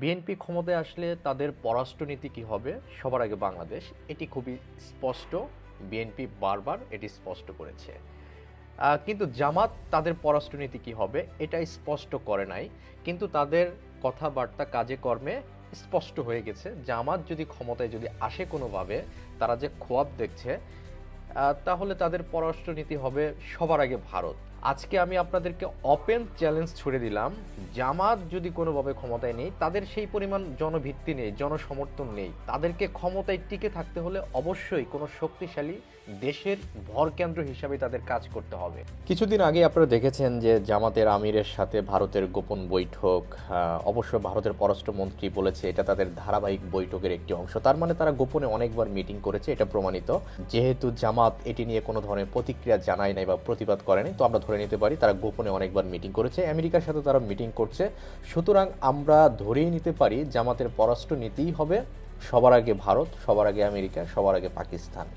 BNP ক্ষমতায় আসলে তাদের পররাষ্ট্রনীতি কী হবে, সবার আগে বাংলাদেশ, এটি খুবই স্পষ্ট। বিএনপি বারবার এটি স্পষ্ট করেছে। কিন্তু জামাত তাদের পররাষ্ট্রনীতি কী হবে এটা স্পষ্ট করে নাই, কিন্তু তাদের কথাবার্তা কাজে কর্মে স্পষ্ট হয়ে গেছে। জামাত যদি ক্ষমতায় আসে কোনোভাবে, তারা যে খোয়াব দেখছে, তাহলে তাদের পররাষ্ট্রনীতি হবে সবার আগে ভারত। আজকে আমি আপনাদেরকে ওপেন চ্যালেঞ্জ ছুড়ে দিলাম, জামাত যদি কোনোভাবে ক্ষমতায় নেই, তাদের সেই পরিমাণ জনভিত্তি নেই, জনসমর্থন নেই, তাদেরকে ক্ষমতায় টিকে থাকতে হলে অবশ্যই কোনো শক্তিশালী দেশের ভরকেন্দ্র হিসাবে তাদের কাজ করতে হবে। কিছুদিন আগে আপনারা দেখেছেন যে জামাতের আমিরের সাথে ভারতের গোপন বৈঠক। অবশ্য ভারতের পররাষ্ট্রমন্ত্রী বলেছে এটা তাদের ধারাবাহিক বৈঠকের একটি অংশ, তার মানে তারা গোপনে অনেকবার মিটিং করেছে, এটা প্রমাণিত। যেহেতু জামাত এটি নিয়ে কোনো ধরনের প্রতিক্রিয়া জানায় নাই বা প্রতিবাদ করেনি, তো আমরা ধরে নিতে পারি তারা গোপনে অনেকবার মিটিং করেছে, আমেরিকার সাথে তারা মিটিং করছে। সুতরাং আমরা ধরেই নিতে পারি জামাতের পররাষ্ট্র নীতিই হবে সবার আগে ভারত, সবার আগে আমেরিকা, সবার আগে পাকিস্তান।